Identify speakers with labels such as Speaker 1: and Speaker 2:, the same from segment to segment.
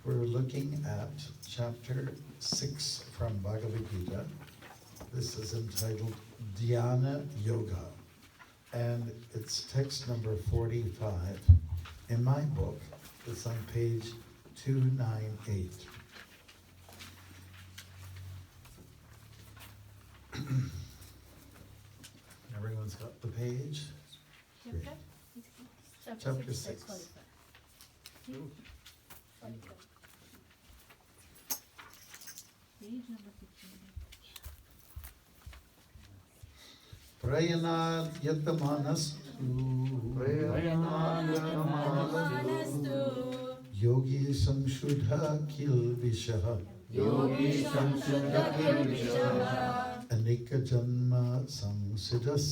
Speaker 1: We're looking at chapter 6 from Bhagavad Gita. This is entitled Dhyana Yoga, and it's text number 45. In my book, it's on page 298. Everyone's got the page? Chapter 6. Prayanad yatmanastu yogi samshuddha kilvishaha anika janma samsiddhas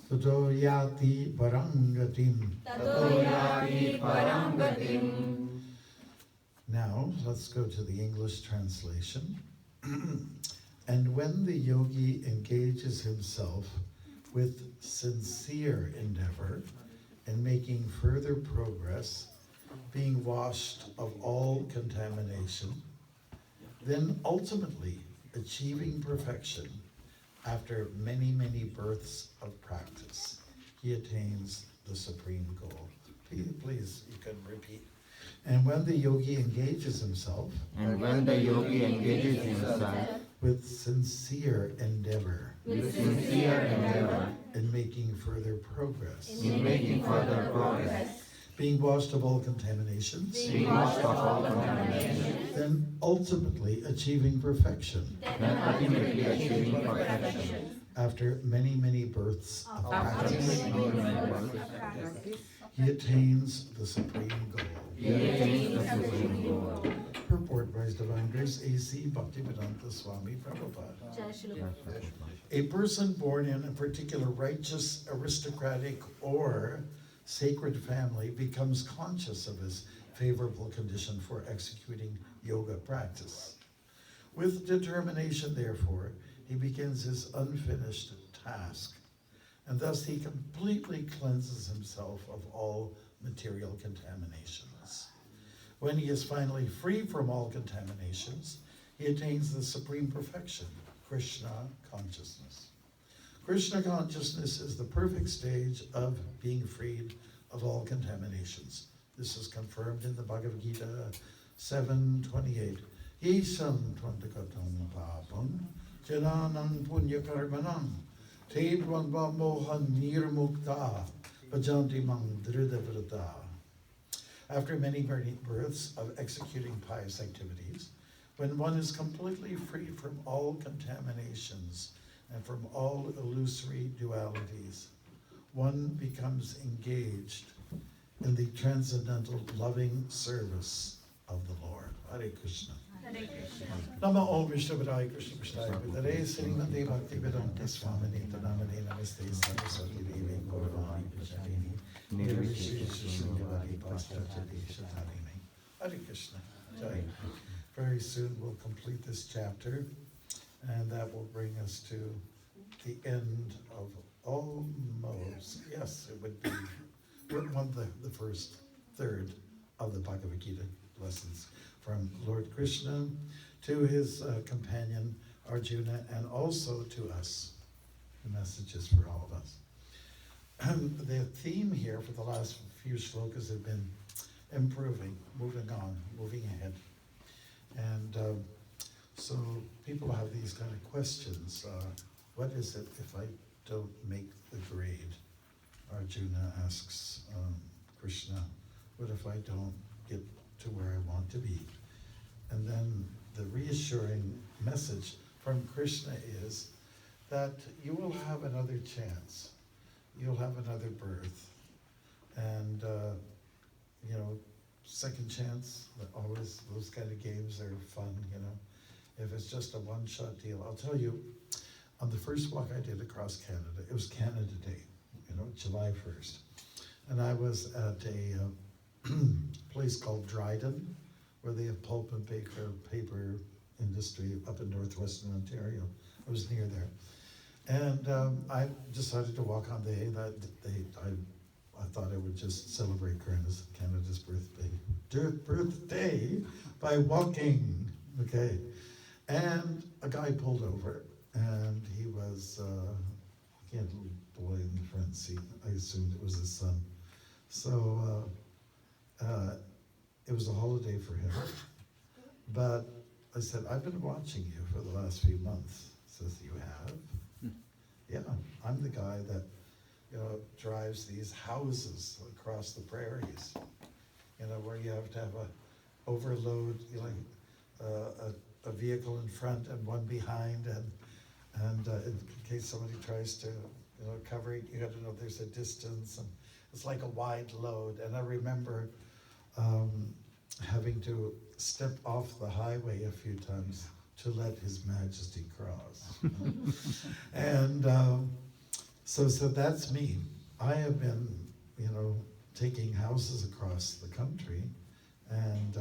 Speaker 1: tato yati parangatim. Now, let's go to the English translation. And when the yogi engages himself with sincere endeavor in making further progress, being washed of all contamination, then ultimately achieving perfection, After many, many births of practice, he attains the supreme goal. Please, you can repeat. And when the yogi engages himself, with sincere endeavor, in making further progress, being washed of all contaminations, then ultimately achieving perfection. After many, many births of practice, he attains the supreme goal. Purport by His Divine Grace, H.H Bhaktimarga Swami Prabhupada. A person born in a particular righteous, aristocratic, or sacred family becomes conscious of his favorable condition for executing yoga practice. With determination, therefore, he begins his unfinished task, and thus he completely cleanses himself of all material contaminations. When he is finally free from all contaminations, he attains the supreme perfection, Krishna consciousness. Krishna consciousness is the perfect stage of being freed of all contaminations. This is confirmed in the Bhagavad Gita 7:28. Isham tvantakatam papam jananam punya karmanam tedvan mohan nirmukta vajanti mang dhridavrata. After many births of executing pious activities, when one is completely free from all contaminations and from all illusory dualities, one becomes engaged in the transcendental loving service of the Lord. Hare Krishna. Nama Om Vishnu Padaya Krishna Prasthaya Vidare Srimati Bhakti Vedanta Swamini Tanamani Namaste Saraswati Devi Gauravani Prasharini Nirvishishishunyavari Paschatya Shatarine. Hare Krishna. Jai. Very soon we'll complete this chapter, and that will bring us to the end of almost, yes, it would be the first third of the Bhagavad Gita lessons, from Lord Krishna to his companion Arjuna, and also to us. The message is for all of us. The theme here for the last few shlokas have been improving, moving on, moving ahead. And so people have these kind of questions. What is it if I don't make the grade? Arjuna asks Krishna, what if I don't get to where I want to be? And then the reassuring message from Krishna is that you will have another chance. You'll have another birth. And, second chance, always those kind of games are fun, If it's just a one-shot deal. I'll tell you, on the first walk I did across Canada, it was Canada Day, July 1st. And I was at a place called Dryden, where they have pulp and paper industry up in northwestern Ontario. I was near there. And I decided to walk on the day that I thought I would just celebrate Canada's birthday by walking, okay? And a guy pulled over, and he was, he had a little boy in the front seat. I assumed it was his son. So it was a holiday for him. But I said, I've been watching you for the last few months. He says, you have? Yeah, I'm the guy that drives these houses across the prairies, where you have to have a overload, a vehicle in front and one behind, and in case somebody tries to, cover it, you got to know there's a distance, and it's like a wide load. And I remember having to step off the highway a few times to let His Majesty cross. And so that's me. I have been, taking houses across the country, and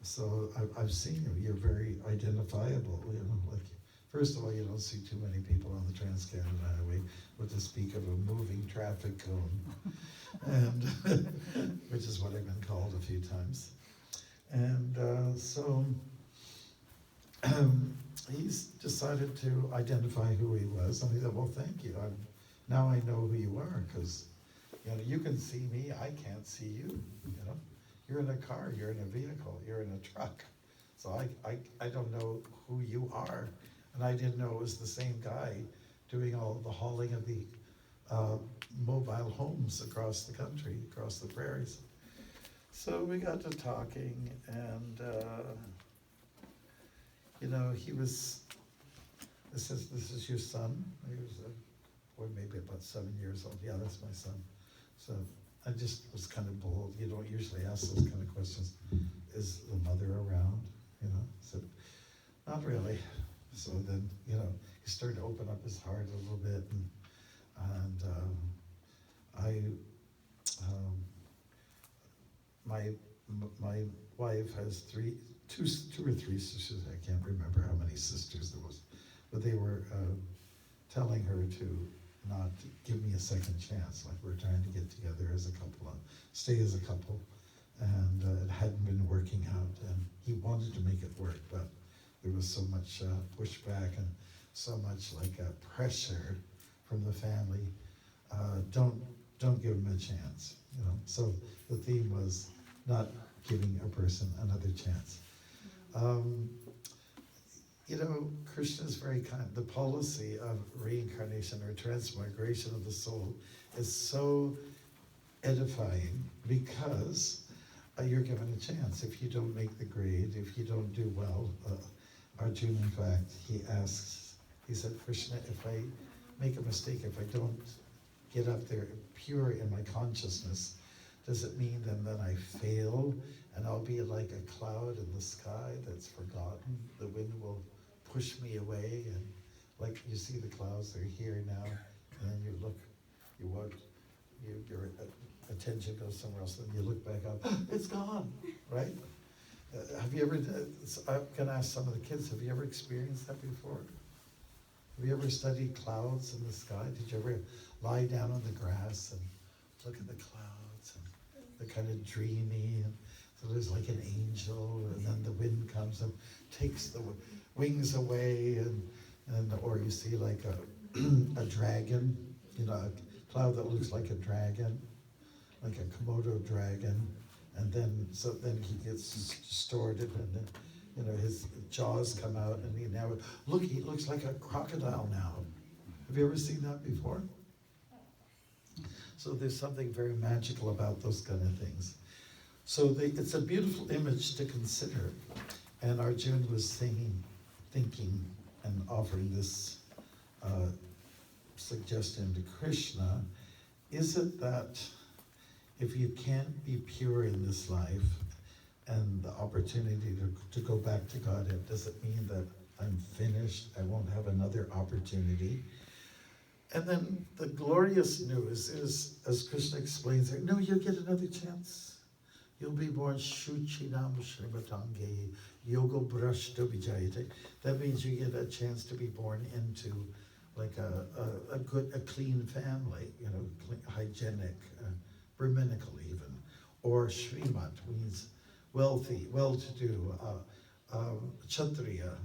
Speaker 1: so I've seen you. You're very identifiable. First of all, you don't see too many people on the Trans-Canada Highway, but to speak of a moving traffic cone, and which is what I've been called a few times. And so he's decided to identify who he was, and he said, well, thank you. Now I know who you are, because you can see me, I can't see you. You're in a car, you're in a vehicle, you're in a truck. So I don't know who you are. And I didn't know it was the same guy doing all the hauling of the mobile homes across the country, across the prairies. So we got to talking, and he was, this is your son? He was, maybe about 7 years old. Yeah, that's my son. So I just was kind of bold. You don't usually ask those kind of questions. Is the mother around? I said, not really. So then, he started to open up his heart a little bit, and my wife has two or three sisters. I can't remember how many sisters there was, but they were telling her to not give me a second chance. Like, we're trying to get together as a couple, stay as a couple, and it hadn't been working out. And he wanted to make it work, but there was so much pushback and so much pressure from the family. Don't give him a chance. So the theme was not giving a person another chance. Krishna is very kind. The policy of reincarnation or transmigration of the soul is so edifying, because you're given a chance. If you don't make the grade, if you don't do well, Arjuna, in fact, he said, Krishna, if I make a mistake, if I don't get up there pure in my consciousness, does it mean then that I fail and I'll be like a cloud in the sky that's forgotten? The wind will push me away, and like you see the clouds, they're here now, and then you look, your attention goes somewhere else, and you look back up, it's gone, right? Have you ever, I'm gonna ask some of the kids, have you ever experienced that before? Have you ever studied clouds in the sky? Did you ever lie down on the grass and look at the clouds, and they're kind of dreamy, and so there's like an angel, and then the wind comes and takes the wings away, or you see like a dragon, a cloud that looks like a dragon, like a Komodo dragon, and then he gets distorted, and then his jaws come out, and he looks like a crocodile now. Have you ever seen that before? So there's something very magical about those kind of things. So it's a beautiful image to consider, and Arjuna was thinking and offering this suggestion to Krishna. Is it that if you can't be pure in this life and the opportunity to go back to Godhead, does it mean that I'm finished, I won't have another opportunity? And then the glorious news is, as Krishna explains there, no, you'll get another chance. You'll be born Shuchinam Shrimatange Yogo Brashto Vijayate. That means you get a chance to be born into like a clean family, hygienic, Brahminical even. Or Shrimat means wealthy, well-to-do, Kshatriya,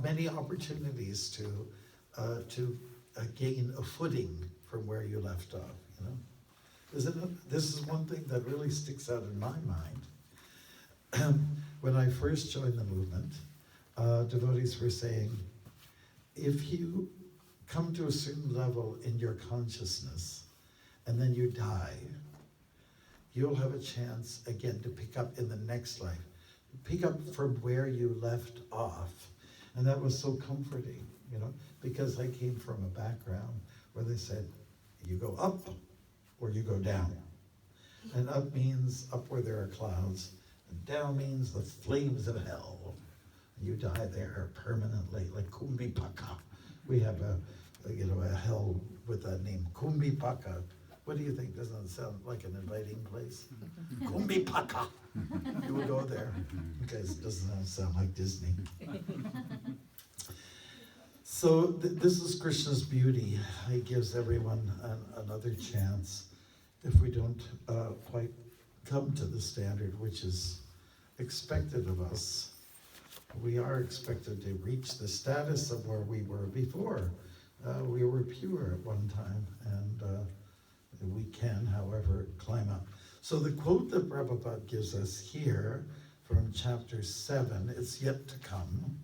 Speaker 1: many opportunities to gain a footing from where you left off, This is one thing that really sticks out in my mind. When I first joined the movement, devotees were saying, if you come to a certain level in your consciousness and then you die, you'll have a chance again to pick up in the next life, pick up from where you left off. And that was so comforting, because I came from a background where they said, you go up or you go down. And up means up where there are clouds, and down means the flames of hell. You die there permanently, like Kumbhipaka. We have a hell with that name, Kumbhipaka. What do you think? Doesn't it sound like an inviting place? Kumbhipaka. You would go there. Because it doesn't sound like Disney. So this is Krishna's beauty. He gives everyone another chance if we don't quite come to the standard which is expected of us. we are expected to reach the status of where we were before. We were pure at one time, and we can, however, climb up. So the quote that Prabhupada gives us here from chapter 7, it's yet to come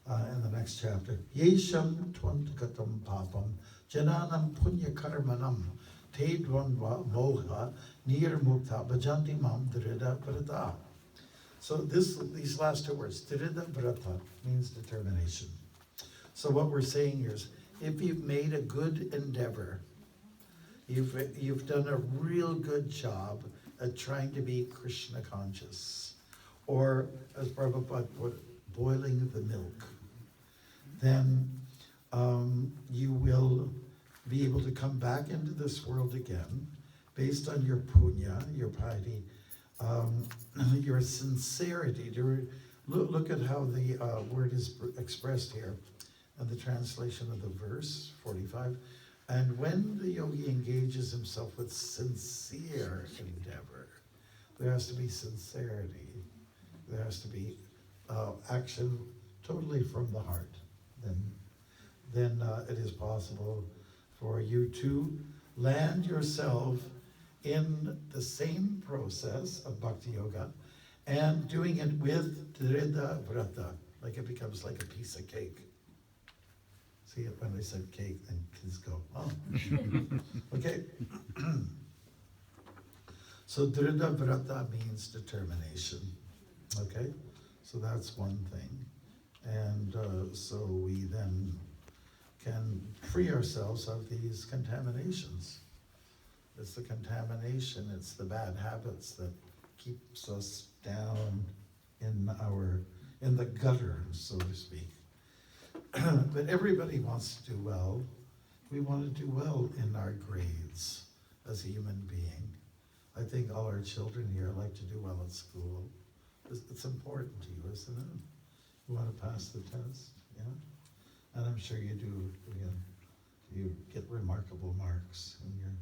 Speaker 1: in the next chapter. Yesham twantakatam papam jananam punya karmanam te dvandva moha nirmukta bhajanti mam drida vrata. So these last two words, drida vrata, means determination. So what we're saying here is, if you've made a good endeavor, you've done a real good job at trying to be Krishna conscious, or as Prabhupada put, boiling the milk, then you will be able to come back into this world again based on your punya, your piety, your sincerity. Look at how the word is expressed here in the translation of the verse 45. And when the yogi engages himself with sincere endeavor, there has to be sincerity. There has to be action totally from the heart. Then it is possible for you to land yourself in the same process of bhakti yoga and doing it with drida vrata, like it becomes like a piece of cake. See, when I said cake, then kids go, oh. Okay. So drida vrata means determination. Okay? So that's one thing. And so we then can free ourselves of these contaminations. It's the contamination, it's the bad habits that keeps us down in the gutter, so to speak. But everybody wants to do well. We want to do well in our grades as a human being. I think all our children here like to do well at school. It's important to you, isn't it? You want to pass the test, yeah? And I'm sure you do. You get remarkable marks, and you're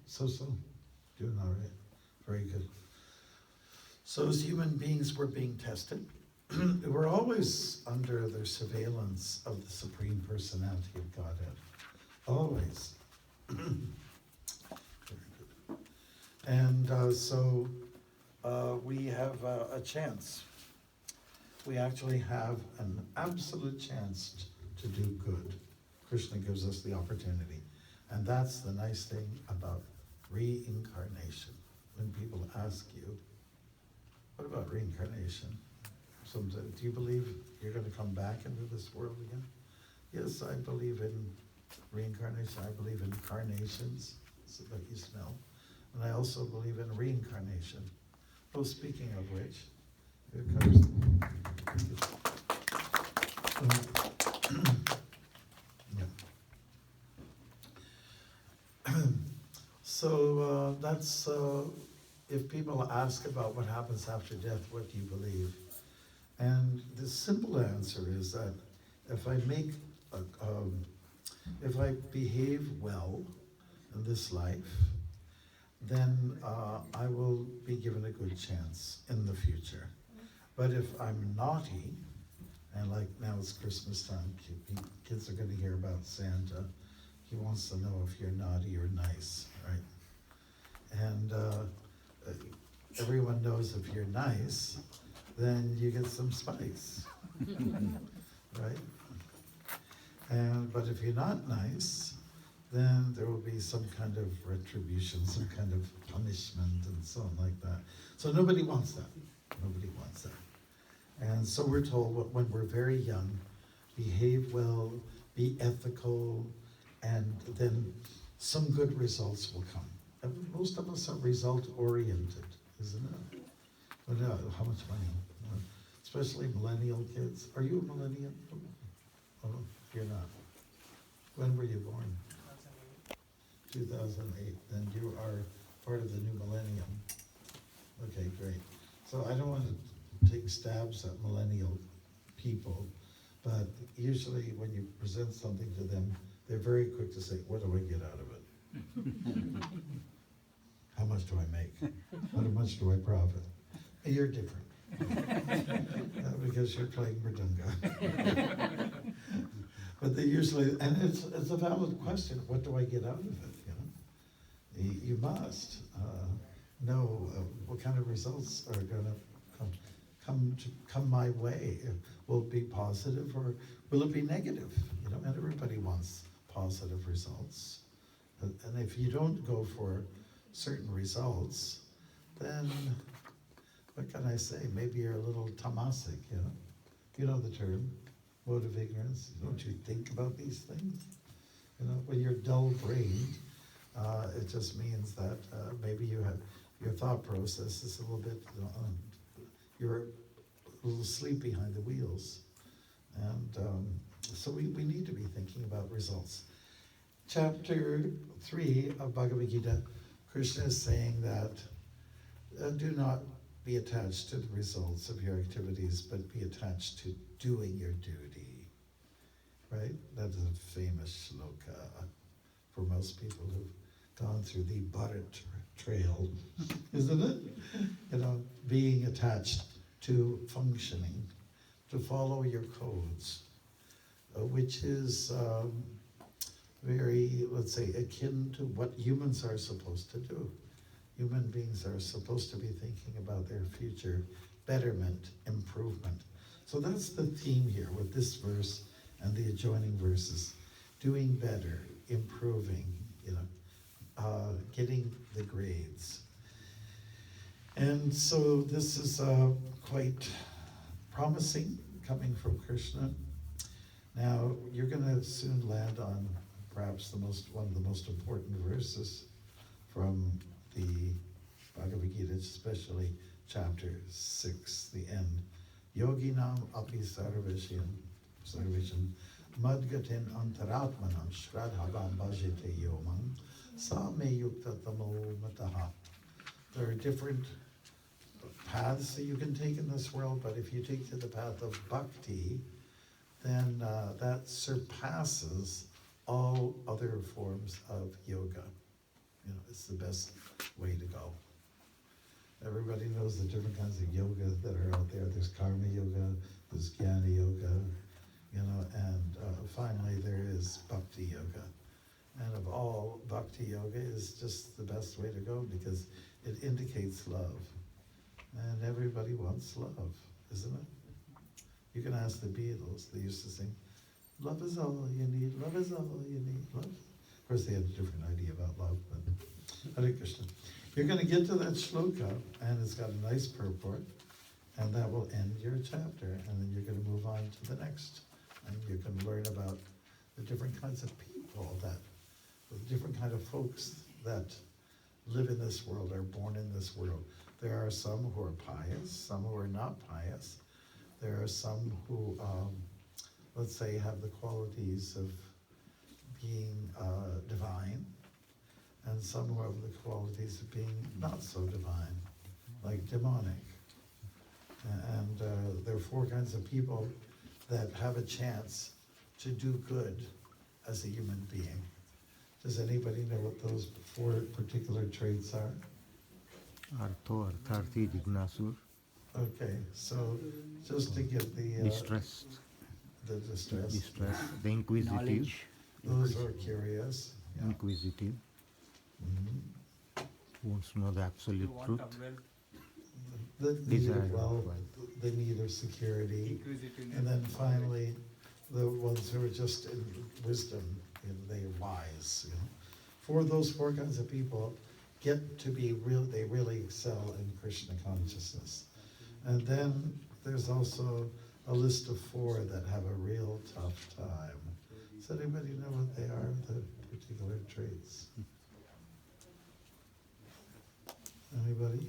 Speaker 1: so doing all right. Very good. So as human beings, we're being tested. We're always under the surveillance of the Supreme Personality of Godhead. Always. Very good. And so we have a chance. We actually have an absolute chance to do good. Krishna gives us the opportunity. And that's the nice thing about reincarnation. When people ask you, what about reincarnation? Sometimes, do you believe you're going to come back into this world again? Yes, I believe in reincarnation. I believe in carnations, so that you smell. And I also believe in reincarnation. Oh, speaking of which, here comes. Yeah. So that's, if people ask about what happens after death, what do you believe? And the simple answer is that if I make, if I behave well in this life, then I will be given a good chance in the future. But if I'm naughty, and like now it's Christmas time, kids are going to hear about Santa. He wants to know if you're naughty or nice, right? And everyone knows if you're nice, then you get some spice, right? But if you're not nice, then there will be some kind of retribution, some kind of punishment and so on like that. So nobody wants that. Nobody wants that. And so we're told when we're very young, behave well, be ethical, and then some good results will come. And most of us are result-oriented, isn't it? But how much money? Especially millennial kids. Are you a millennial? Oh, you're not. When were you born? 2008. Then you are part of the new millennium. Okay, great. So I don't want to take stabs at millennial people, but usually when you present something to them, they're very quick to say, what do I get out of it? How much do I make? How much do I profit? You're different. because you're playing mridanga. But they usually, and it's a valid question, what do I get out of it, you know? You must know what kind of results are gonna come my way. Will it be positive or will it be negative? You know, and everybody wants positive results. And if you don't go for certain results, then what can I say? Maybe you're a little tamasic, you know? You know the term, mode of ignorance. Don't you think about these things? You know, when you're dull-brained, it just means that maybe you have your thought process is a little bit, you're a little asleep behind the wheels. And so we need to be thinking about results. Chapter 3 of Bhagavad Gita, Krishna is saying that do not be attached to the results of your activities, but be attached to doing your duty. Right? That is a famous shloka for most people who've gone through the Bharat trail, isn't it? You know, being attached to functioning, to follow your codes, which is very, let's say, akin to what humans are supposed to do. Human beings are supposed to be thinking about their future betterment, improvement. So that's the theme here with this verse and the adjoining verses. Doing better, improving, you know, getting the grades. And so this is quite promising coming from Krishna. Now, you're going to soon land on perhaps one of the most important verses from the Bhagavad Gita, especially chapter 6, the end. Yoginam api sarvesham madgatin antaratmanam shradhabam bhajite yomam sa me yukta tamo mataha. There are different paths that you can take in this world, but if you take to the path of bhakti, then that surpasses all other forms of yoga. You know, it's the best way to go. Everybody knows the different kinds of yoga that are out there. There's karma yoga, there's jnana yoga, you know, and finally there is bhakti yoga. And of all, bhakti yoga is just the best way to go because it indicates love. And everybody wants love, isn't it? You can ask the Beatles, they used to sing, love is all you need, love is all you need, love. Of course they had a different idea about love, but Hare Krishna. You're going to get to that shloka, and it's got a nice purport, and that will end your chapter, and then you're going to move on to the next, and you can learn about the different kinds of people the different kind of folks that live in this world, are born in this world. There are some who are pious, some who are not pious. There are some who, let's say, have the qualities of being divine, and some who have the qualities of being not so divine, like demonic. And there are 4 kinds of people that have a chance to do good as a human being. Does anybody know what those 4 particular traits are?
Speaker 2: Artho, Artharthi, Jignasur.
Speaker 1: Okay, so just to get the
Speaker 2: distressed.
Speaker 1: The distress.
Speaker 2: The inquisitive.
Speaker 3: Knowledge.
Speaker 1: Those who are curious. Yeah.
Speaker 2: Inquisitive.
Speaker 1: Mm-hmm.
Speaker 2: Wants to know the absolute truth.
Speaker 1: The need
Speaker 2: Desire
Speaker 1: of wealth,
Speaker 2: of
Speaker 1: the need of security, and then finally, the ones who are just in wisdom, and they're wise. You know? For those 4 kinds of people, get to be real. They really excel in Krishna consciousness. And then there's also a list of 4 that have a real tough time. Does anybody know what they are, the particular traits? Anybody?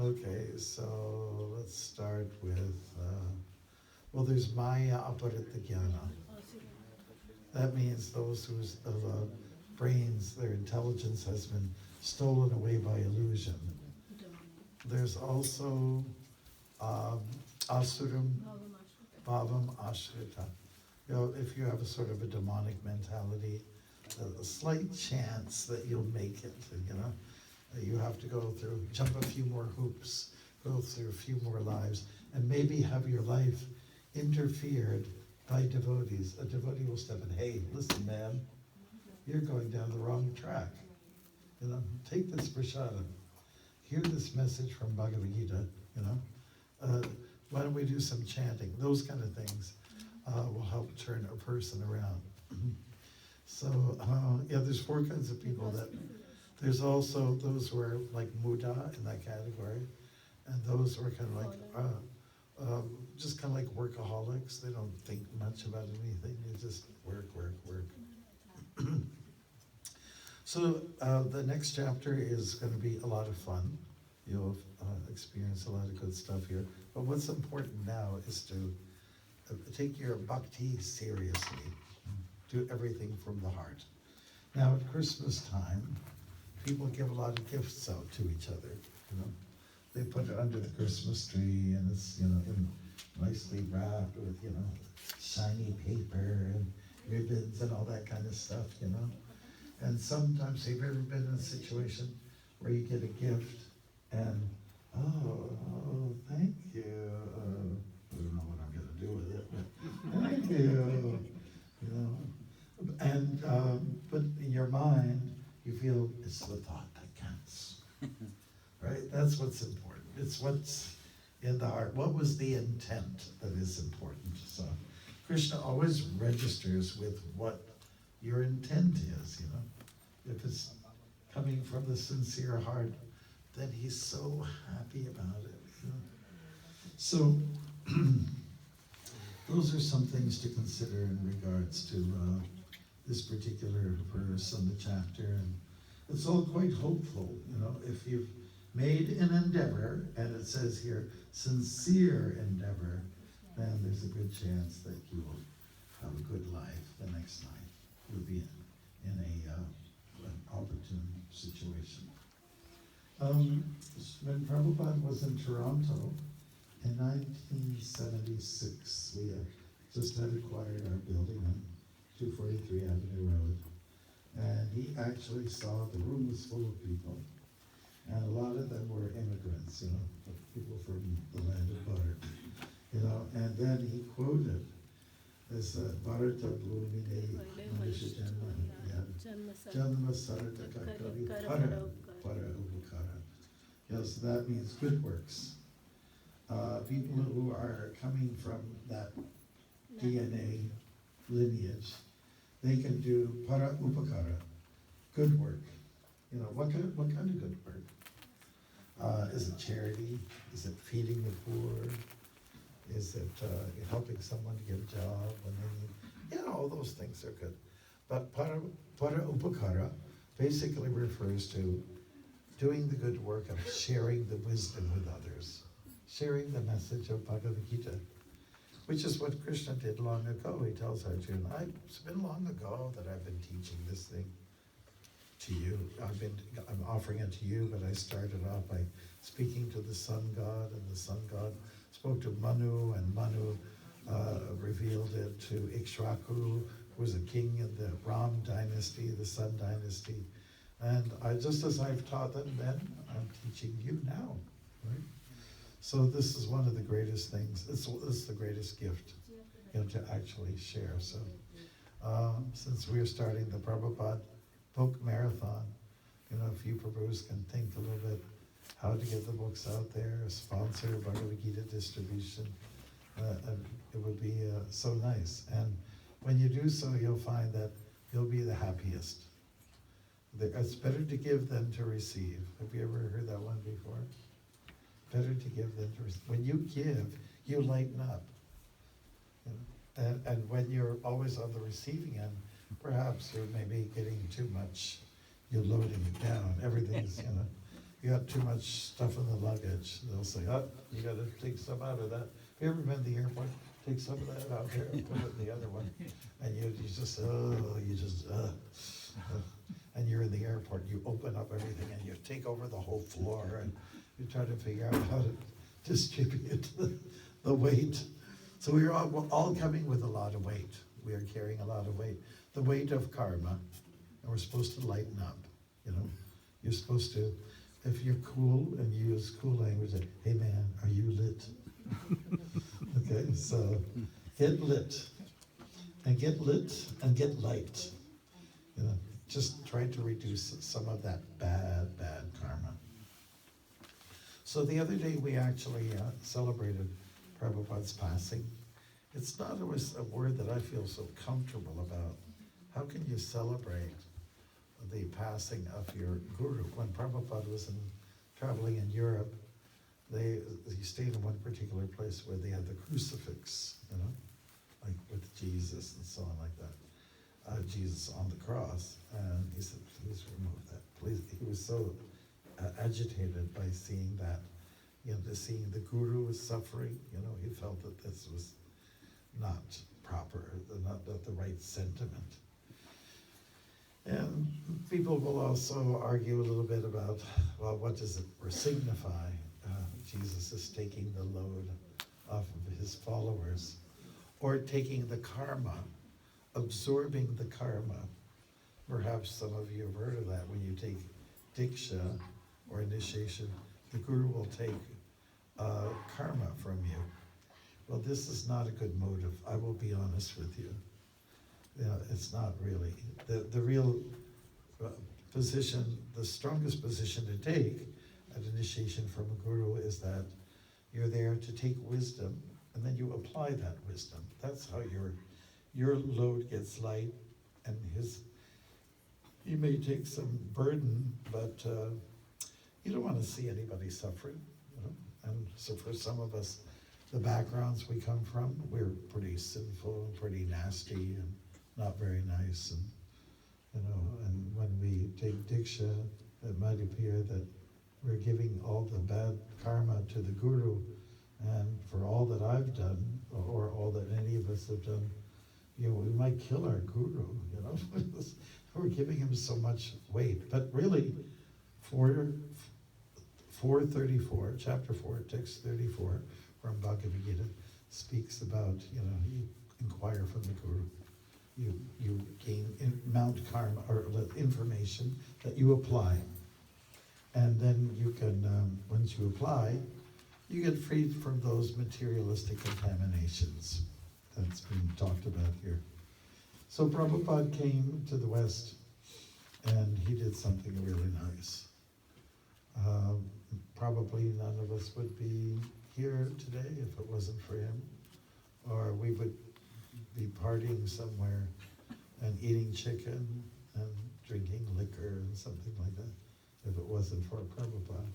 Speaker 1: Okay, so let's start with, well, there's Maya Aparita Jnana. That means those whose brains, their intelligence has been stolen away by illusion. There's also Asuram Bhavam Ashrita. You know, if you have a sort of a demonic mentality, a slight chance that you'll make it, you know. You have to go through, jump a few more hoops go through a few more lives, and maybe have your life interfered by devotees. A devotee will step in, hey, listen, man, you're going down the wrong track. Take this prasadam. Hear this message from Bhagavad Gita, why don't we do some chanting? Those kind of things will help turn a person around. So, there's four kinds of people. There's also those who are like muda in that category, and those who are kind of like, just kind of like workaholics. They don't think much about anything. They just work. So the next chapter is going to be a lot of fun. You'll experience a lot of good stuff here. But what's important now is to take your bhakti seriously. Do everything from the heart. Now at Christmas time, people give a lot of gifts out to each other. They put it under the Christmas tree, and it's nicely wrapped with shiny paper and ribbons and all that kind of stuff. And sometimes, have you ever been in a situation where you get a gift and, oh, thank you. I don't know what I'm going to do with it, but thank you. And but in your mind, you feel it's the thought that counts, right? That's what's important. It's what's in the heart. What was the intent that is important? So Krishna always registers with what your intent is, If it's coming from the sincere heart, then he's so happy about it. So those are some things to consider in regards to this particular verse on the chapter. And it's all quite hopeful, if you've made an endeavor, and it says here, sincere endeavor, then there's a good chance that you will have a good life the next night. You'll be in an opportune situation. When Prabhupada was in Toronto in 1976, we just had acquired our building on 243 Avenue Road, and he actually saw the room was full of people, and a lot of them were immigrants, people from the land of butter, and then he quoted this Bharata Bhumine Manisha Janma Sarata Kakari Para Upakara. So that means good works. People who are coming from that DNA lineage, they can do para upakara, good work. What kind of good work? Is it charity? Is it feeding the poor? Is it helping someone to get a job when they need? All those things are good. But para upakara basically refers to doing the good work of sharing the wisdom with others, sharing the message of Bhagavad Gita, which is what Krishna did long ago. He tells Arjuna, it's been long ago that I've been teaching this thing to you. I'm offering it to you, but I started off by speaking to the sun god, and the sun god spoke to Manu, and Manu revealed it to Ikshvaku, who was a king in the Ram dynasty, the Sun dynasty. And just as I've taught them then, I'm teaching you now, right? So this is one of the greatest things. It's the greatest gift, to actually share. So since we're starting the Prabhupada Book Marathon, if you Prabhus can think a little bit how to get the books out there, sponsor Bhagavad Gita distribution, it would be so nice. And when you do so, you'll find that you'll be the happiest. It's better to give than to receive. Have you ever heard that one before? Better to give than to receive. When you give, you lighten up. And when you're always on the receiving end, perhaps you're maybe getting too much, you're loading it down. Everything's, you got too much stuff in the luggage. They'll say, you got to take some out of that. Have you ever been to the airport? Take some of that out there and put it in the other one. And you just, and you're in the airport, you open up everything and you take over the whole floor and you try to figure out how to distribute the weight. So we're all coming with a lot of weight. We are carrying a lot of weight. The weight of karma, and we're supposed to lighten up, You're supposed to, if you're cool and you use cool language, like, hey man, are you lit? Okay, so get lit. And get lit and get light. You know, just try to reduce some of that bad karma. So the other day we actually celebrated Prabhupada's passing. It's not always a word that I feel so comfortable about. How can you celebrate the passing of your guru? When Prabhupada was traveling in Europe, he stayed in one particular place where they had the crucifix, you know, like with Jesus and so on like that. Jesus on the cross, and he said, please remove that, please. He was so agitated by seeing that, you know, seeing the guru was suffering, you know, he felt that this was not proper, not the right sentiment. And people will also argue a little bit about, well, what does it signify? Jesus is taking the load off of his followers, or taking the karma, absorbing the karma. Perhaps some of you have heard of that. When you take diksha or initiation, the guru will take karma from you. Well, this is not a good motive. I will be honest with you. You know, it's not really. The real position, the strongest position to take at initiation from a guru is that you're there to take wisdom, and then you apply that wisdom. That's how your load gets light, and he may take some burden, but you don't want to see anybody suffering, you know? And so for some of us, the backgrounds we come from, we're pretty sinful and pretty nasty and not very nice, and you know, and when we take diksha, it might appear that we're giving all the bad karma to the guru, and for all that I've done, or all that any of us have done, you know, we might kill our guru, you know. We're giving him so much weight. But really, 434, chapter 4, text 34 from Bhagavad Gita speaks about, you know, you inquire from the guru. You gain mount karma, or information that you apply. And then you can, once you apply, you get freed from those materialistic contaminations that's being talked about here. So Prabhupada came to the West, and he did something really nice. Probably none of us would be here today if it wasn't for him, or we would be partying somewhere and eating chicken and drinking liquor and something like that if it wasn't for Prabhupada.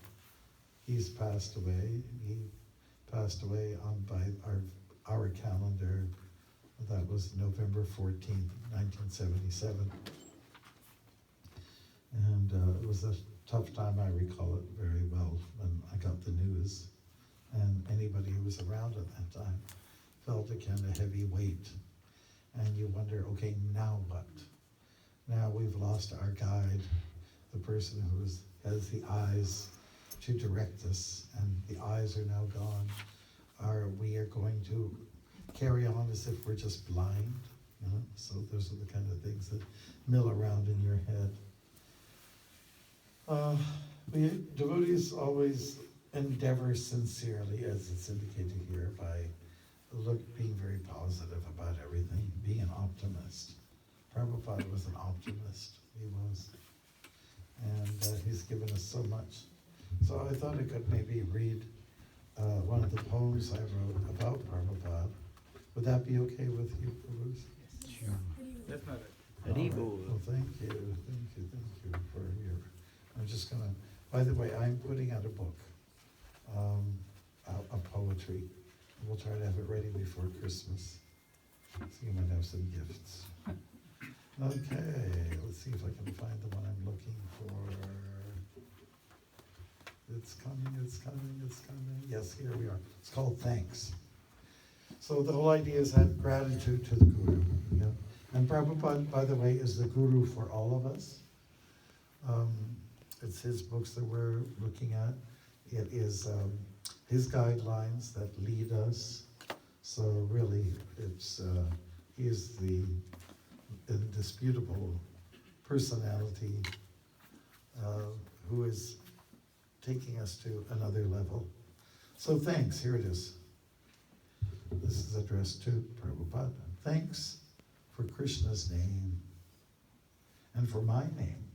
Speaker 1: He's passed away. He passed away by our calendar. That was November 14th, 1977. And it was a tough time. I recall it very well when I got the news. And anybody who was around at that time felt a kind of heavy weight. And you wonder, okay, now what? Now we've lost our guide, the person who has the eyes to direct us, and the eyes are now gone. We are going to carry on as if we're just blind, you know? So those are the kind of things that mill around in your head. Devotees always endeavor sincerely, as it's indicated here, by being very positive about everything, being an optimist. Prabhupada was an optimist, he was. And he's given us so much. So I thought I could maybe read one of the poems I wrote about Prabhupada. Would that be okay with you, Prabhu?
Speaker 2: Sure.
Speaker 3: Definitely.
Speaker 1: Well, thank you for your, I'm just gonna, by the way, I'm putting out a book, of poetry. We'll try to have it ready before Christmas. So you might have some gifts. Okay, let's see if I can find the one I'm looking for. It's coming. Yes, here we are. It's called Thanks. So the whole idea is have gratitude to the Guru. You know? And Prabhupada, by the way, is the Guru for all of us. It's his books that we're looking at. It is his guidelines that lead us. So really, he is the indisputable personality who is taking us to another level. So thanks, here it is. This is addressed to Prabhupada. Thanks for Krishna's name, and for my name,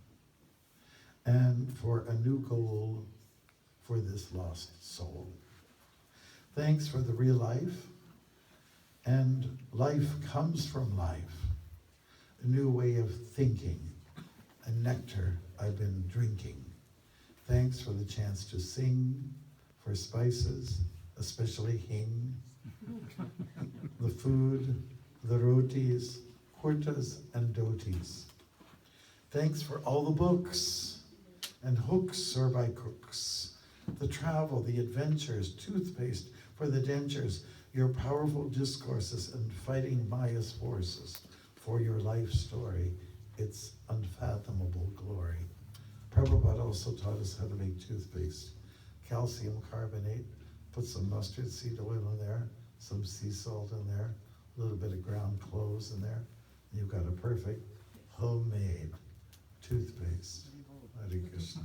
Speaker 1: and for a new goal for this lost soul. Thanks for the real life, and life comes from life, a new way of thinking, a nectar I've been drinking. Thanks for the chance to sing, for spices, especially hing, the food, the rotis, kurtas, and dhotis. Thanks for all the books, and hooks or by cooks, the travel, the adventures, toothpaste for the dentures, your powerful discourses and fighting Maya's forces, for your life story, its unfathomable glory. Prabhupada also taught us how to make toothpaste. Calcium carbonate, put some mustard seed oil in there, some sea salt in there, a little bit of ground cloves in there, and you've got a perfect homemade toothpaste. Hare Krishna.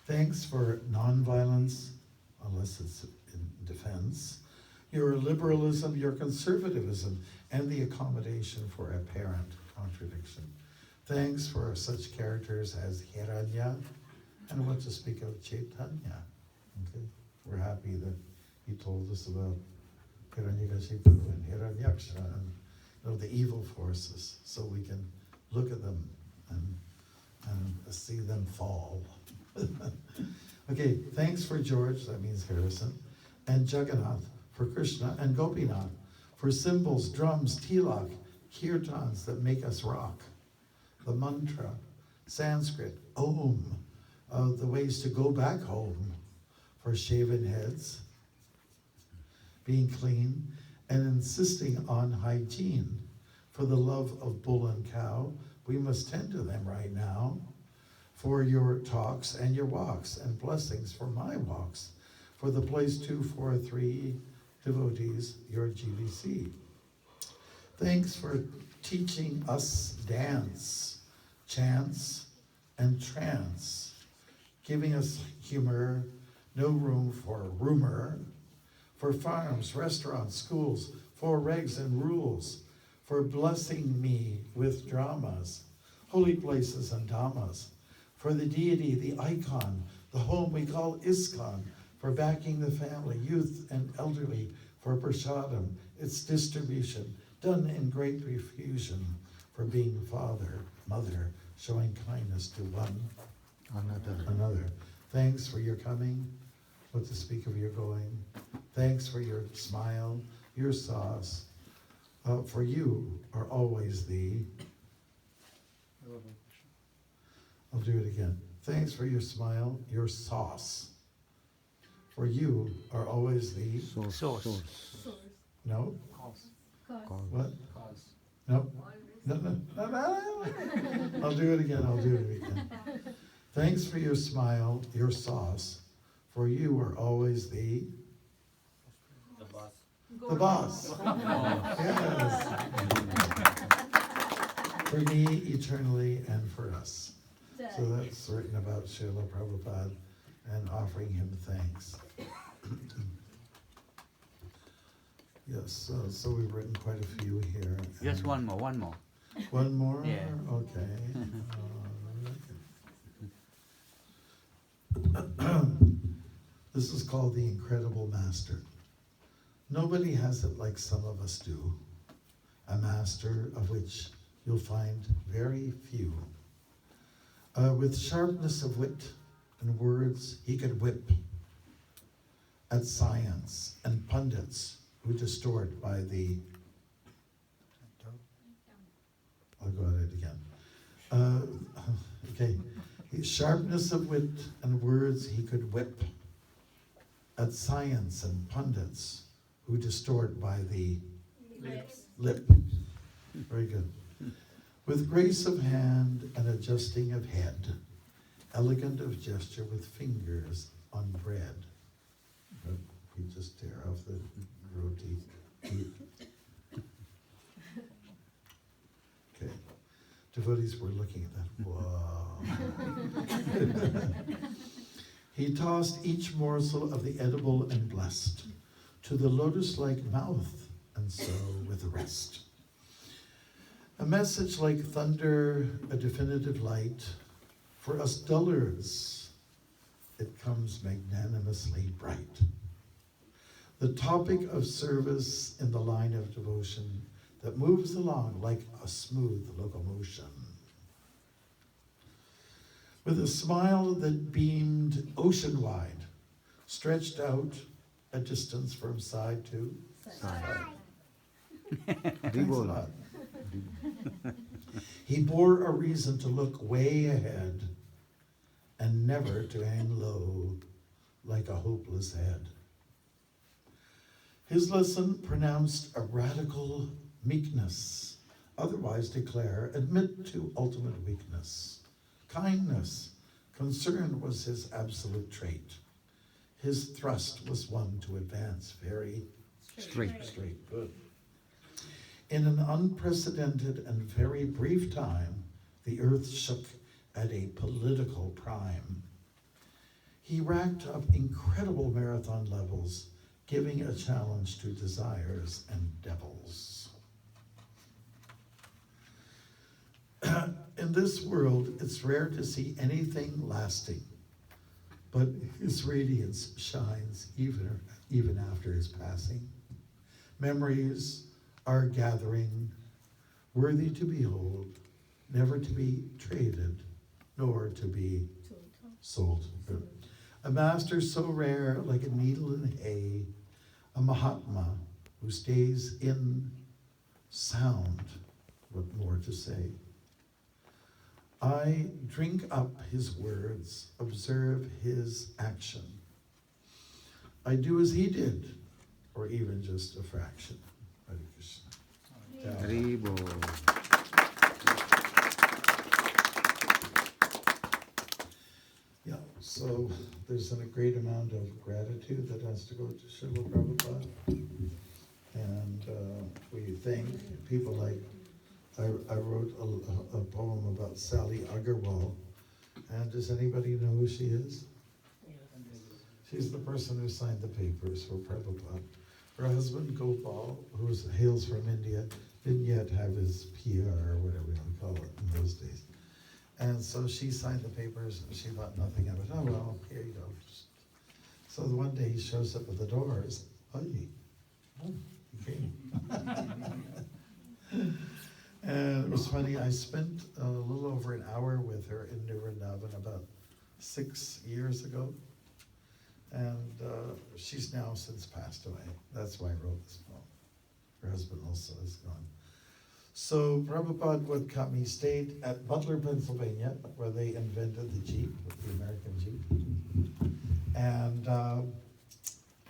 Speaker 1: Thanks for nonviolence, unless it's in defense, your liberalism, your conservatism, and the accommodation for apparent contradiction. Thanks for such characters as Hiranya, and what to speak of Chaitanya. Okay? We're happy that he told us about Hiranyakashipu and Hiranyaksha and the evil forces, so we can look at them and see them fall. Okay, thanks for George, that means Harrison, and Jagannath, for Krishna, and Gopinath, for cymbals, drums, tilak, kirtans that make us rock, the mantra, Sanskrit, Om, the ways to go back home, for shaven heads, being clean, and insisting on hygiene, for the love of bull and cow. We must tend to them right now, for your talks and your walks, and blessings for my walks, for the place 243 devotees, your GVC. Thanks for teaching us dance, chants, and trance, giving us humor, no room for rumor, for farms, restaurants, schools, for regs and rules, for blessing me with dramas, holy places and dhammas, for the deity, the icon, the home we call ISKCON, for backing the family, youth and elderly, for prasadam, its distribution, done in great profusion, for being father, mother, showing kindness to one another. Thanks for your coming, what to speak of your going. Thanks for your smile, your sauce. For you are always the... I'll do it again. Thanks for your smile, your sauce. For you are always the...
Speaker 2: Source.
Speaker 1: No?
Speaker 3: Cause.
Speaker 1: What?
Speaker 3: Cause.
Speaker 1: No. No. I'll do it again. Thanks for your smile, your sauce. For you are always the... The boss. Yes. For me, eternally, and for us. So that's written about Srila Prabhupada and offering him thanks. Yes, so we've written quite a few here.
Speaker 4: Just one more.
Speaker 1: One more?
Speaker 4: Yeah.
Speaker 1: Okay. This is called The Incredible Master. Nobody has it like some of us do, a master of which you'll find very few. With sharpness of wit and words, he could whip at science and pundits who distort by the... I'll go at it again. Okay. Sharpness of wit and words he could whip at science and pundits who distort by the lip. Very good. With grace of hand and adjusting of head, elegant of gesture with fingers on bread. We just tear off the roti. Okay. Devotees were looking at that. Whoa. He tossed each morsel of the edible and blessed to the lotus-like mouth, and so with the rest. A message like thunder, a definitive light. For us dullers, it comes magnanimously bright. The topic of service in the line of devotion that moves along like a smooth locomotion. With a smile that beamed ocean-wide, stretched out a distance from side to side. Thanks a lot. He bore a reason to look way ahead and never to hang low like a hopeless head. His lesson pronounced a radical meekness, otherwise declare, admit to ultimate weakness. Kindness, concern was his absolute trait. His thrust was one to advance very straight. Good. In an unprecedented and very brief time, the earth shook at a political prime. He racked up incredible marathon levels, giving a challenge to desires and devils. In this world, it's rare to see anything lasting, but his radiance shines even after his passing. Memories are gathering, worthy to behold, never to be traded, nor to be sold. A master so rare, like a needle in hay, a Mahatma who stays in sound. What more to say? I drink up his words, observe his action. I do as he did, or even just a fraction. Hare Krishna.
Speaker 2: Haribo.
Speaker 1: Yeah, so there's a great amount of gratitude that has to go to Srila Prabhupada. And we thank people like, I wrote a poem about Sally Agarwal. And does anybody know who she is? She's the person who signed the papers for Prabhupada. Her husband Gopal, who hails from India, didn't yet have his PR or whatever you want to call it in those days. And so she signed the papers, and she thought nothing of it. Oh, well, here you go. So the one day he shows up at the doors. Oh, he came. And it was funny, I spent a little over an hour with her in New Vrindavan about 6 years ago. And she's now since passed away. That's why I wrote this poem. Her husband also is gone. So Prabhupada would come, he stayed at Butler, Pennsylvania, where they invented the Jeep, the American Jeep. And I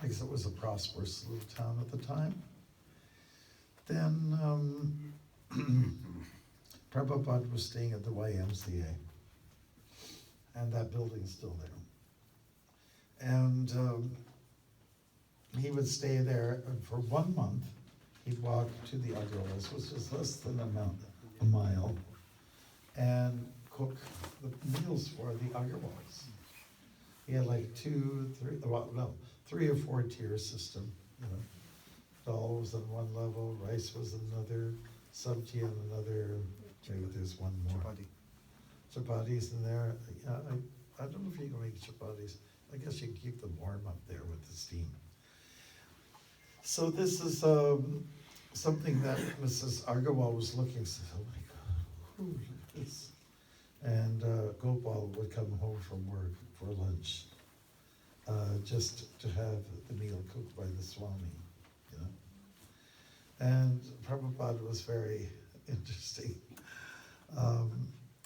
Speaker 1: guess it was a prosperous little town at the time. Then Prabhupada was staying at the YMCA. And that building's still there. And he would stay there, and for 1 month, he'd walk to the Agarwals, which is less than a mile, and cook the meals for the Agarwals. He had like 3 or 4 tier system. You know, dal was on one level, rice was another, sabji on another. Maybe there's one more. Chapatis in there. Yeah, I don't know if you can make chapatis. I guess you can keep them warm up there with the steam. So this is something that Mrs. Agarwal was looking, said, oh my God, look at this. And Gopal would come home from work for lunch, just to have the meal cooked by the swami, you know. And Prabhupada was very interesting.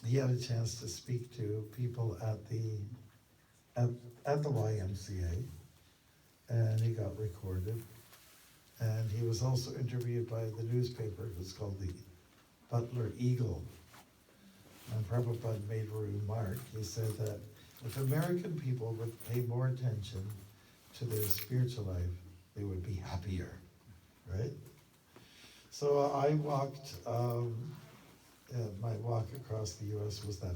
Speaker 1: He had a chance to speak to people at the YMCA, and he got recorded. And he was also interviewed by the newspaper. It was called the Butler Eagle. And Prabhupada made a remark. He said that if American people would pay more attention to their spiritual life, they would be happier, right? So I walked my walk across the U.S. was that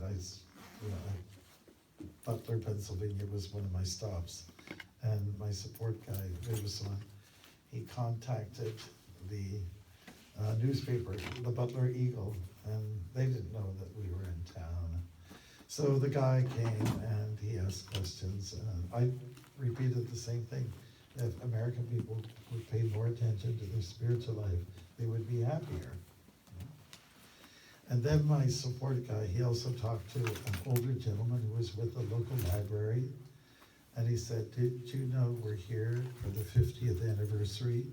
Speaker 1: Butler, Pennsylvania was one of my stops. And my support guy, Vivasan, he contacted the newspaper, the Butler Eagle, and they didn't know that we were in town. So the guy came and he asked questions, and I repeated the same thing. If American people would pay more attention to their spiritual life, they would be happier. And then my support guy, he also talked to an older gentleman who was with the local library, and he said, did you know we're here for the 50th anniversary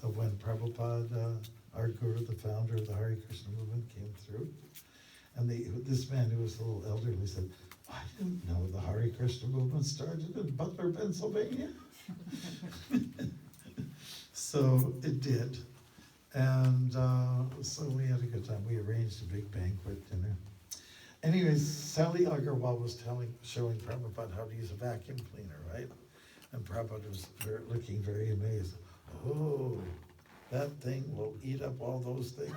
Speaker 1: of when Prabhupada, our guru, the founder of the Hare Krishna movement, came through? And this man who was a little elderly said, I didn't know the Hare Krishna movement started in Butler, Pennsylvania. So it did. And so we had a good time. We arranged a big banquet dinner. Anyways, Sally Agarwal was showing Prabhupada how to use a vacuum cleaner, right? And Prabhupada was looking very amazed. Oh, that thing will eat up all those things.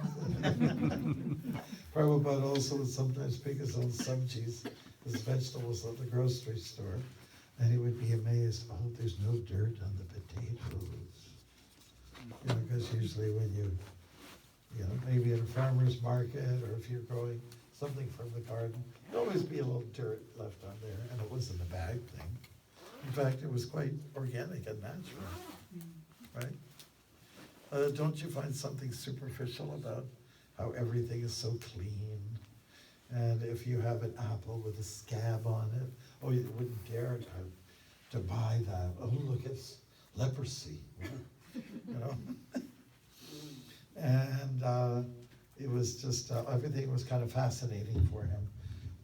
Speaker 1: Prabhupada also would sometimes pick his own sabjis, his vegetables at the grocery store, and he would be amazed, oh, there's no dirt on the potatoes. You know, because usually when you maybe at a farmer's market, or if you're growing something from the garden, there'd always be a little dirt left on there, and it wasn't a bad thing. In fact, it was quite organic and natural, right? Don't you find something superficial about how everything is so clean? And if you have an apple with a scab on it, oh, you wouldn't dare to buy that. Oh, look, it's leprosy, you know? And it was just, everything was kind of fascinating for him,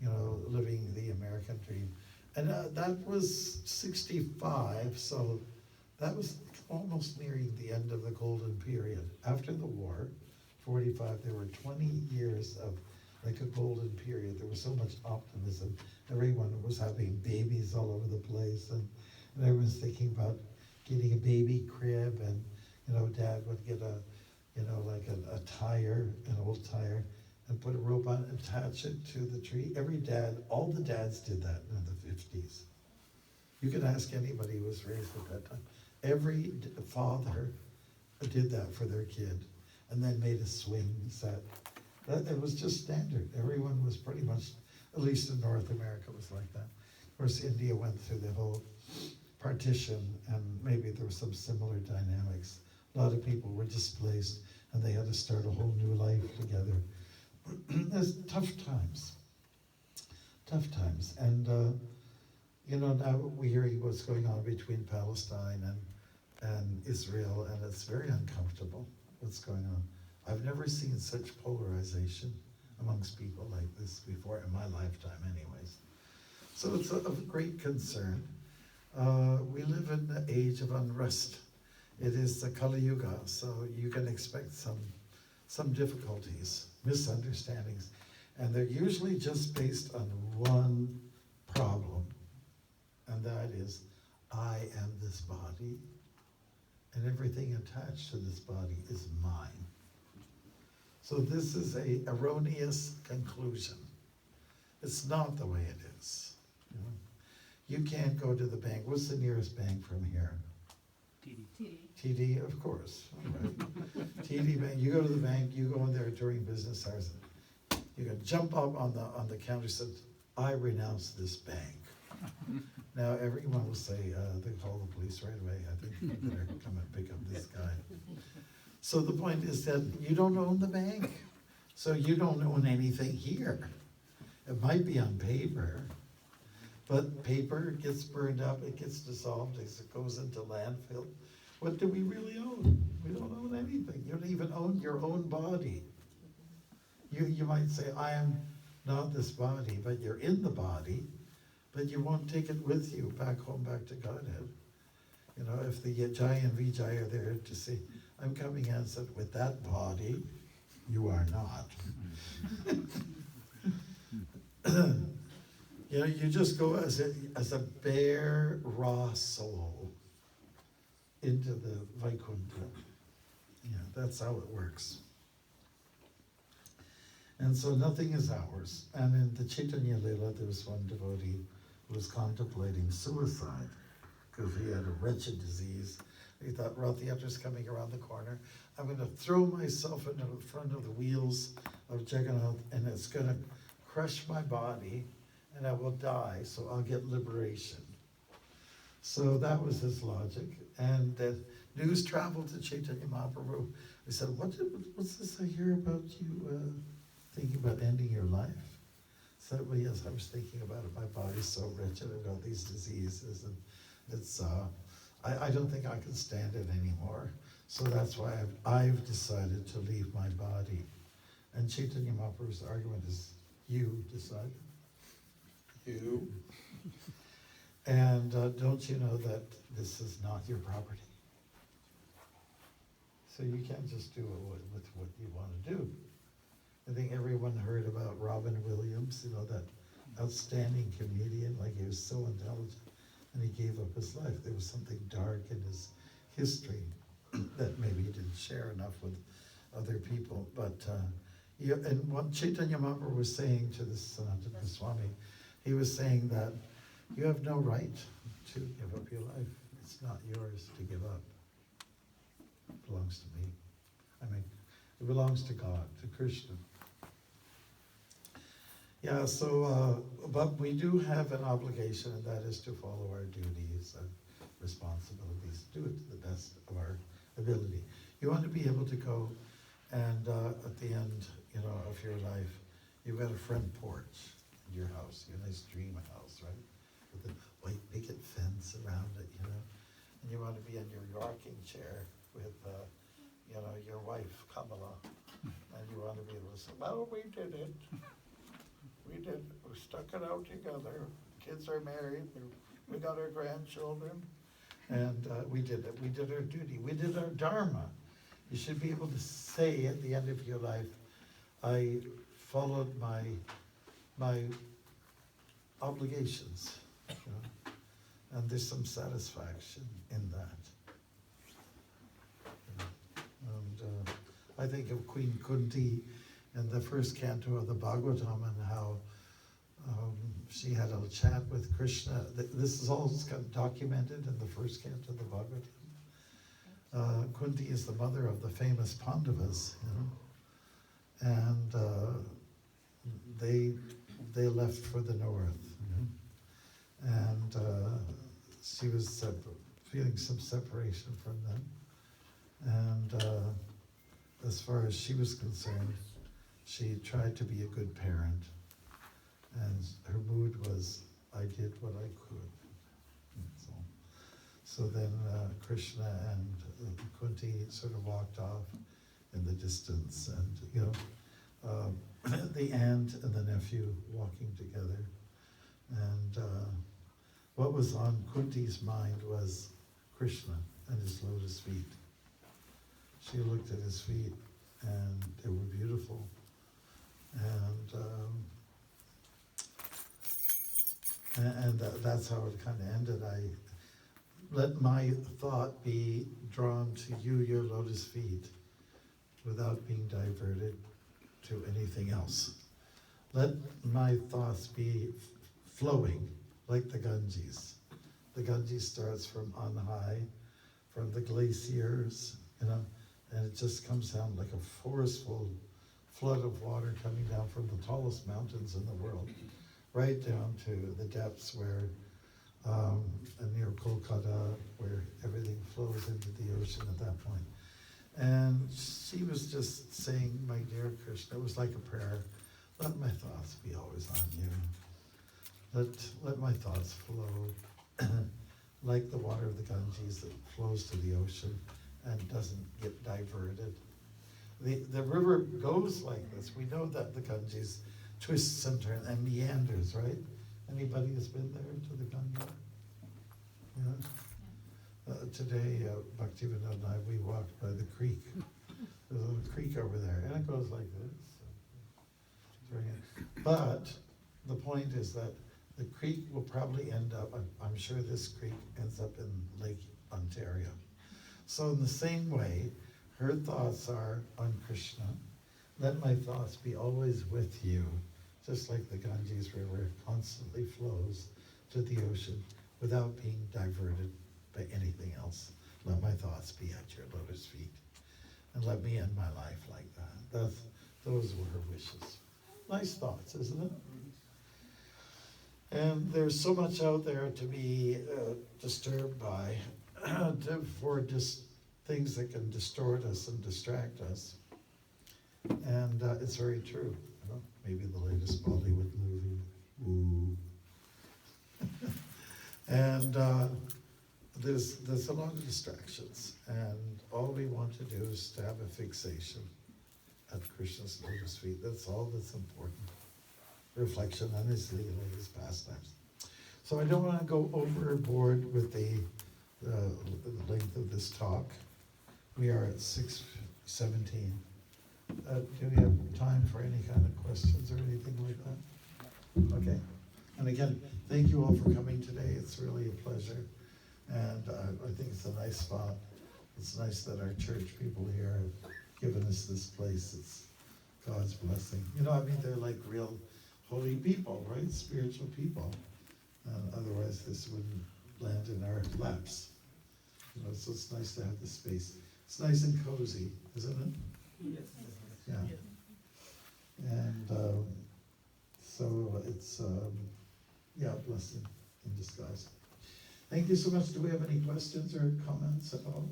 Speaker 1: you know, living the American dream. And that was 65, so that was almost nearing the end of the golden period. After the war, 45, there were 20 years of like a golden period. There was so much optimism. Everyone was having babies all over the place, and everyone's thinking about getting a baby crib, and, you know, Dad would get a tire, an old tire, and put a rope on it, attach it to the tree. All the dads did that in the 50s. You could ask anybody who was raised at that time. Every father did that for their kid, and then made a swing set. It was just standard. Everyone was pretty much, at least in North America, was like that. Of course, India went through the whole partition, and maybe there were some similar dynamics. A lot of people were displaced, and they had to start a whole new life together. There's tough times. And, you know, now we hear what's going on between Palestine and Israel, and it's very uncomfortable what's going on. I've never seen such polarization amongst people like this before, in my lifetime anyways. So it's of great concern. We live in the age of unrest. It is the Kali Yuga, so you can expect some difficulties, misunderstandings, and they're usually just based on one problem, and that is, I am this body, and everything attached to this body is mine. So this is an erroneous conclusion. It's not the way it is. You know? You can't go to the bank. What's the nearest bank from here? TD, of course. Right. TD Bank. You go to the bank. You go in there during business hours. You can jump up on the counter and say, "I renounce this bank." Now everyone will say, they call the police right away. I think you better come and pick up this guy. So the point is that you don't own the bank, so you don't own anything here. It might be on paper, but paper gets burned up, it gets dissolved, it goes into landfill. What do we really own? We don't own anything. You don't even own your own body. You might say, I am not this body, but you're in the body, but you won't take it with you back home, back to Godhead. You know, if the Jai and Vijay are there to say, I'm coming and said, with that body, you are not. You know, you just go as a bare, raw soul into the Vaikuntha. Yeah, that's how it works. And so nothing is ours. And in the Chaitanya Lila, there was one devotee who was contemplating suicide because he had a wretched disease. He thought, Rath Yatra's coming around the corner. I'm going to throw myself into the front of the wheels of Jagannath, and it's going to crush my body, and I will die, so I'll get liberation. So that was his logic. And news traveled to Chaitanya Mahaprabhu. He said, what's this I hear about you thinking about ending your life? I said, well, yes, I was thinking about it. My body's so wretched. I've got these diseases, and it's I don't think I can stand it anymore. So that's why I've decided to leave my body. And Chaitanya Mahaprabhu's argument is, you decided? You? And don't you know that this is not your property? So you can't just do it with what you want to do. I think everyone heard about Robin Williams, that outstanding comedian, like he was so intelligent, and he gave up his life. There was something dark in his history that maybe he didn't share enough with other people. But and what Chaitanya Mahaprabhu was saying to the swami, he was saying that you have no right to give up your life. It's not yours to give up. It belongs to me. I mean, it belongs to God, to Krishna. Yeah, so, but we do have an obligation, and that is to follow our duties and responsibilities, do it to the best of our ability. You want to be able to go and at the end, of your life, you've got a front porch in your house, your nice dream house, right? With a white picket fence around it, and you want to be in your rocking chair with, your wife, Kamala, and you want to be able to say, well, we did it. We did. We stuck it out together. Kids are married. We got our grandchildren. And we did it. We did our duty. We did our dharma. You should be able to say at the end of your life, I followed my obligations. And there's some satisfaction in that. And I think of Queen Kunti in the first canto of the Bhagavatam, and how she had a chat with Krishna. This is all documented in the first canto of the Bhagavatam. Kunti is the mother of the famous Pandavas, and they left for the north, and she was feeling some separation from them, and as far as she was concerned, she tried to be a good parent, and her mood was, I did what I could. So then Krishna and Kunti sort of walked off in the distance, and the aunt and the nephew walking together. And what was on Kunti's mind was Krishna and his lotus feet. She looked at his feet, and they were beautiful. And that's how it kind of ended. I let my thought be drawn to you, your lotus feet, without being diverted to anything else. Let my thoughts be flowing like the Ganges. The Ganges starts from on high, from the glaciers, and it just comes down like a forceful flood of water coming down from the tallest mountains in the world, right down to the depths where, near Kolkata, where everything flows into the ocean at that point. And she was just saying, my dear Krishna, it was like a prayer, let my thoughts be always on you. Let my thoughts flow like the water of the Ganges that flows to the ocean and doesn't get diverted. The river goes like this. We know that the Ganges twists and turns and meanders, right? Anybody has been there to the Ganga? Yeah. Today, Bhaktivinoda and I, we walked by the creek. There's a little creek over there, and it goes like this. But the point is that the creek will probably end up, I'm sure this creek ends up in Lake Ontario. So in the same way, her thoughts are on Krishna, Let my thoughts be always with you, just like the Ganges River constantly flows to the ocean without being diverted by anything else. Let my thoughts be at your lotus feet. And let me end my life like that. Those were her wishes. Nice thoughts, isn't it? And there's so much out there to be disturbed by, for just things that can distort us and distract us. And it's very true. You know? Maybe the latest Bollywood movie. Ooh. And there's a lot of distractions, and all we want to do is to have a fixation at Krishna's lotus feet. That's all that's important. Reflection on his Leela, his pastimes. So I don't want to go overboard with the length of this talk. We are at 6:17. Do we have time for any kind of questions or anything like that? Okay. And again, thank you all for coming today. It's really a pleasure. And I think it's a nice spot. It's nice that our church people here have given us this place. It's God's blessing. You know, I mean, they're like real holy people, right? Spiritual people. Otherwise, this wouldn't land in our laps. You know, so it's nice to have this space. It's nice and cozy, isn't it?
Speaker 3: Yes.
Speaker 1: Yeah. And so it's, a blessing in disguise. Thank you so much. Do we have any questions or comments at all?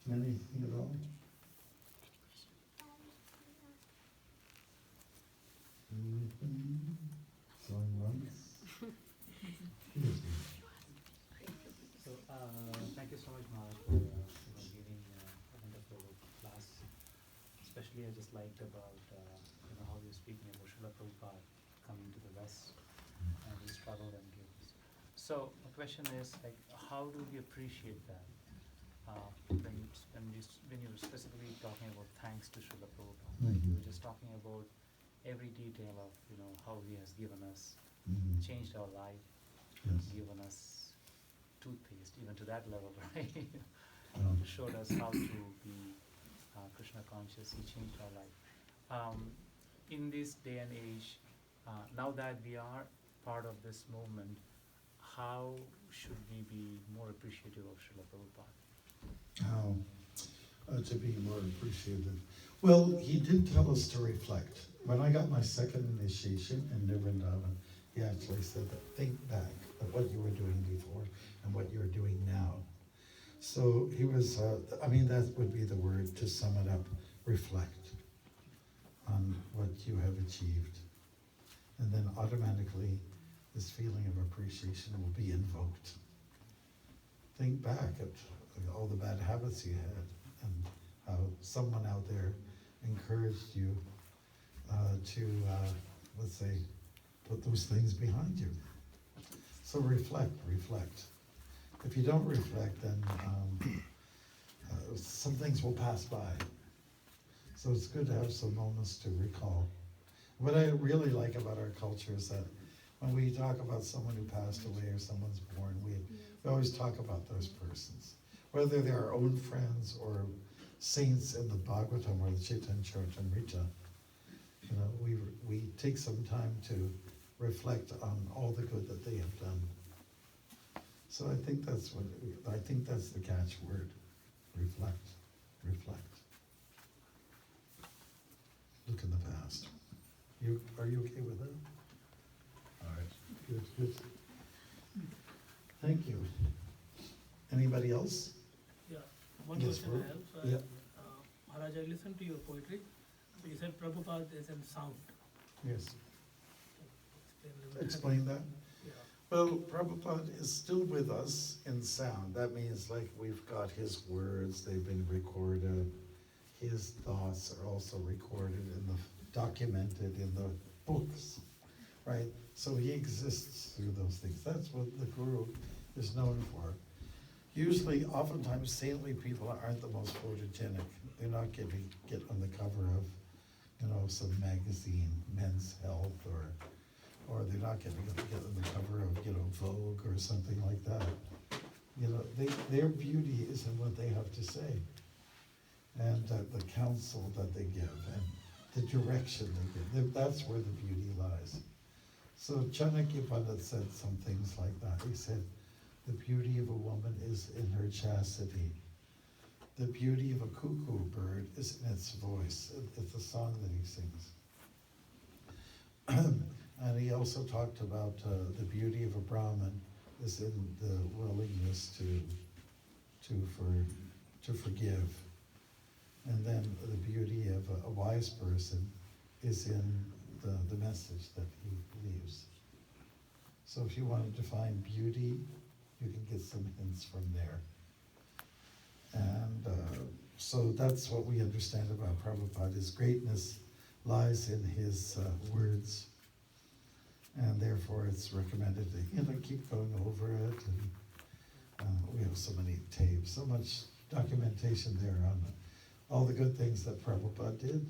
Speaker 1: Anything at all? Anything? Going once? Yes.
Speaker 3: So, thank you so much, Maharaj, for giving a wonderful class. Especially, I just liked about how you're speaking about Srila Prabhupada coming to the West and his struggle and gifts. So, the question is, like, how do we appreciate that? When you were specifically talking about thanks to Srila Prabhupada, like you were just talking about every detail of how he has given us, changed our life, given us toothpaste, even to that level, right? Showed us how to be Krishna conscious. He changed our life. In this day and age, now that we are part of this movement, how should we be more appreciative of Srila Prabhupada?
Speaker 1: How to be more appreciative. Well, he did tell us to reflect. When I got my second initiation in Vrindavan, he actually said that think back at what you were doing before and what you're doing now. So he was, that would be the word to sum it up, reflect on what you have achieved. And then automatically this feeling of appreciation will be invoked. Think back at all the bad habits you had and how someone out there encouraged you to, let's say, put those things behind you. So reflect. If you don't reflect, then some things will pass by. So it's good to have some moments to recall. What I really like about our culture is that when we talk about someone who passed away or someone's born, we always talk about those persons. Whether they're our own friends or saints in the Bhagavatam or the Chaitanya Charitamrita, we take some time to reflect on all the good that they have done. So I think that's the catchword. Reflect. Look in the past. Are you okay with that? All right. Good. Thank you. Anybody else?
Speaker 4: Yeah, one
Speaker 1: Yes,
Speaker 4: question
Speaker 1: Rup.
Speaker 4: I have. So
Speaker 1: Yeah.
Speaker 4: Maharaj, I listened to your poetry. So you said Prabhupada is in sound.
Speaker 1: Yes.
Speaker 4: Explain a little bit.
Speaker 1: Explain that.
Speaker 4: Yeah.
Speaker 1: Well, Prabhupada is still with us in sound. That means like we've got his words, they've been recorded. His thoughts are also recorded documented in the books, right? So he exists through those things. That's what the Guru is known for. Usually, oftentimes, saintly people aren't the most photogenic. They're not get on the cover of, some magazine, Men's Health, or they're not get on the cover of, Vogue or something like that. Their beauty is in what they have to say. and the counsel that they give and the direction they give. That's where the beauty lies. So Chanakya Pandit said some things like that. He said, the beauty of a woman is in her chastity. The beauty of a cuckoo bird is in its voice. It's a song that he sings. And he also talked about the beauty of a Brahmin is in the willingness to forgive. And then the beauty of a wise person is in the message that he leaves. So if you want to define beauty, you can get some hints from there. And so that's what we understand about Prabhupada. His greatness lies in his words. And therefore it's recommended to keep going over it. And we have so many tapes, so much documentation there on all the good things that Prabhupada did.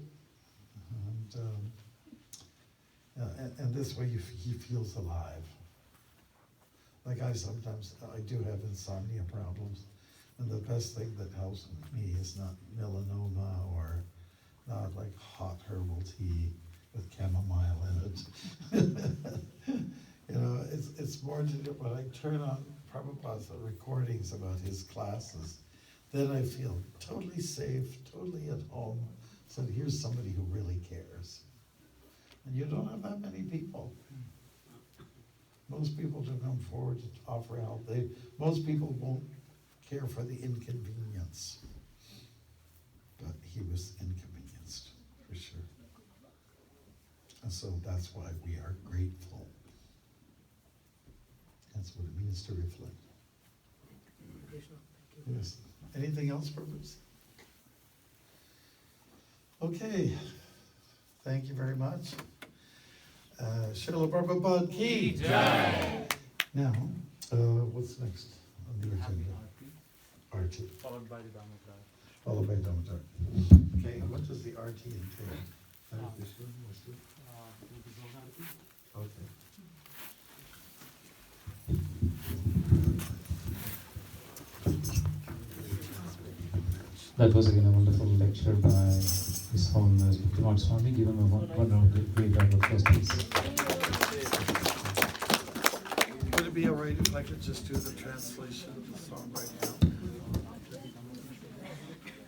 Speaker 1: And this way he feels alive. Like I do have insomnia problems, and the best thing that helps me is not melanoma or not like hot herbal tea with chamomile in it. It's more to do when I turn on Prabhupada's recordings about his classes, then I feel totally safe, totally at home. So here's somebody who really cares. And you don't have that many people. Most people don't come forward to offer help. Most people won't care for the inconvenience. But he was inconvenienced, for sure. And so that's why we are grateful. That's what it means to reflect. Yes. Anything else, Prabhupada? Okay. Thank you very much. Srila Prabhupada Ki Jai. Now, what's next on the agenda? Arti.
Speaker 3: Followed by the Damodar.
Speaker 1: Followed by Damodar. Okay, what does the Arti entail? This one, what's it? Okay.
Speaker 3: That was again a wonderful lecture by His Holiness Bhaktimarga Swami. Give him a one round of great round of applause, please.
Speaker 1: Would it be all right if I could just do the translation of the song right now?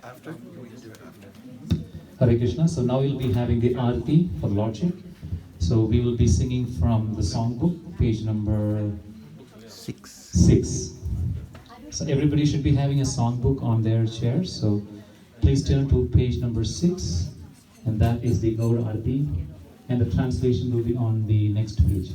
Speaker 1: After? We can do it after.
Speaker 3: Hare Krishna. So now we'll be having the Arati for Lordship. So we will be singing from the songbook, page number 6. So everybody should be having a songbook on their chair. So please turn to page number 6, and that is the Gaur Arati, and the translation will be on the next page.